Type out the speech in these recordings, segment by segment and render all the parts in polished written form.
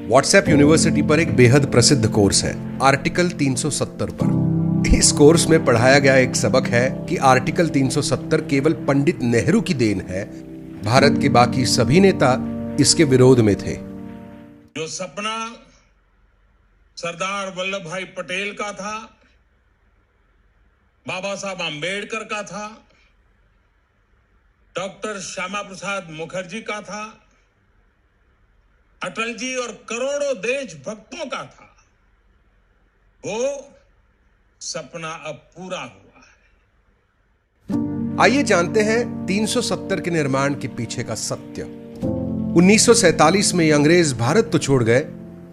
WhatsApp university पर एक बेहद प्रसिद्ध कोर्स है आर्टिकल 370 पर। इस कोर्स में पढ़ाया गया एक सबक है कि आर्टिकल 370 केवल पंडित नेहरू की देन है। भारत के बाकी सभी नेता इसके विरोध में थे। जो सपना सरदार वल्लभ भाई पटेल का था, बाबा साहब आंबेडकर का था, डॉक्टर श्यामा प्रसाद मुखर्जी का था, अटल जी और करोड़ों देशभक्तों का था, वो सपना अब पूरा हुआ है। आइए जानते हैं 370 के निर्माण के पीछे का सत्य। 1947 में अंग्रेज भारत तो छोड़ गए,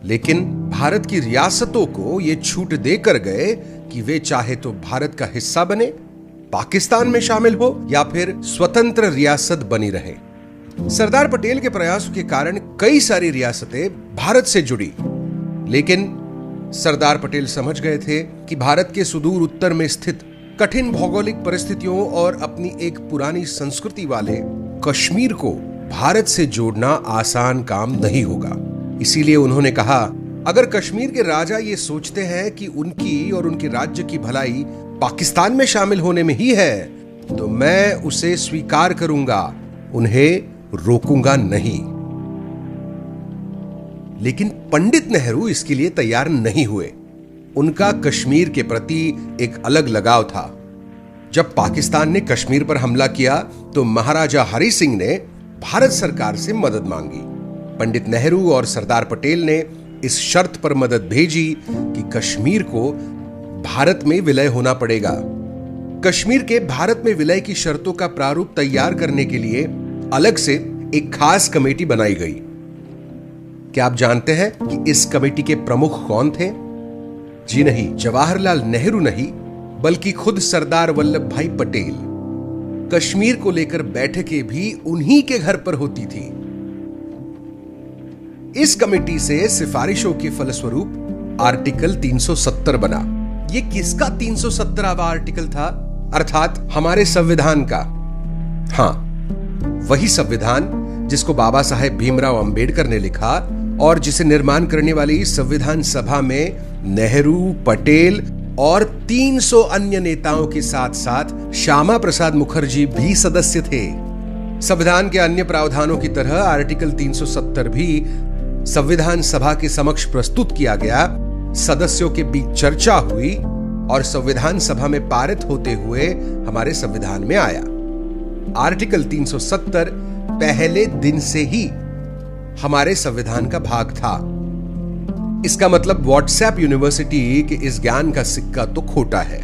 लेकिन भारत की रियासतों को ये छूट देकर गए कि वे चाहे तो भारत का हिस्सा बने, पाकिस्तान में शामिल हो या फिर स्वतंत्र रियासत बनी रहे। सरदार पटेल के प्रयासों के कारण कई सारी रियासतें भारत से जुड़ी, लेकिन सरदार पटेल समझ गए थे कि भारत के सुदूर उत्तर में स्थित कठिन भौगोलिक परिस्थितियों और अपनी एक पुरानी संस्कृति वाले कश्मीर को भारत से जोड़ना आसान काम नहीं होगा। इसीलिए उन्होंने कहा, अगर कश्मीर के राजा ये सोचते हैं कि उनकी और उनके राज्य की भलाई पाकिस्तान में शामिल होने में ही है, तो मैं उसे स्वीकार करूंगा, उन्हें रोकूंगा नहीं। लेकिन पंडित नेहरू इसके लिए तैयार नहीं हुए। उनका कश्मीर के प्रति एक अलग लगाव था। जब पाकिस्तान ने कश्मीर पर हमला किया तो महाराजा हरि सिंह ने भारत सरकार से मदद मांगी। पंडित नेहरू और सरदार पटेल ने इस शर्त पर मदद भेजी कि कश्मीर को भारत में विलय होना पड़ेगा। कश्मीर के भारत में विलय की शर्तों का प्रारूप तैयार करने के लिए अलग से एक खास कमेटी बनाई गई। क्या आप जानते हैं कि इस कमेटी के प्रमुख कौन थे? जी नहीं, जवाहरलाल नेहरू नहीं, बल्कि खुद सरदार वल्लभ भाई पटेल। कश्मीर को लेकर बैठकें भी उन्हीं के घर पर होती थी। इस कमेटी से सिफारिशों के फलस्वरूप आर्टिकल 370 बना। यह किसका 370वां आर्टिकल था? अर्थात हमारे संविधान का। हां, वही संविधान जिसको बाबा साहेब भीमराव अंबेडकर ने लिखा और जिसे निर्माण करने वाली संविधान सभा में नेहरू, पटेल और 300 अन्य नेताओं के साथ साथ श्यामा प्रसाद मुखर्जी भी सदस्य थे। संविधान के अन्य प्रावधानों की तरह आर्टिकल 370 भी संविधान सभा के समक्ष प्रस्तुत किया गया, सदस्यों के बीच चर्चा हुई और संविधान सभा में पारित होते हुए हमारे संविधान में आया। आर्टिकल 370 पहले दिन से ही हमारे संविधान का भाग था। इसका मतलब व्हाट्सएप यूनिवर्सिटी के इस ज्ञान का सिक्का तो खोटा है।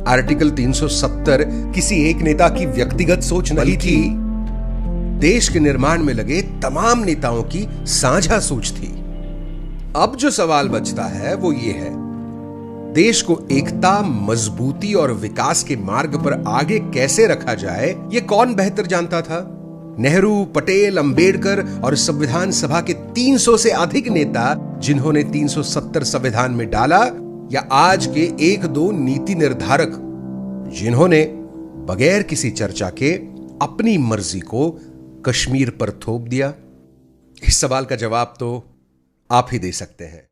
आर्टिकल 370 किसी एक नेता की व्यक्तिगत सोच नहीं थी, देश के निर्माण में लगे तमाम नेताओं की साझा सोच थी। अब जो सवाल बचता है वो ये है, देश को एकता, मजबूती और विकास के मार्ग पर आगे कैसे रखा जाए, ये कौन बेहतर जानता था? नेहरू, पटेल, अंबेडकर और संविधान सभा के 300 से अधिक नेता जिन्होंने 370 संविधान में डाला, या आज के 1-2 नीति निर्धारक जिन्होंने बगैर किसी चर्चा के अपनी मर्जी को कश्मीर पर थोप दिया? इस सवाल का जवाब तो आप ही दे सकते हैं।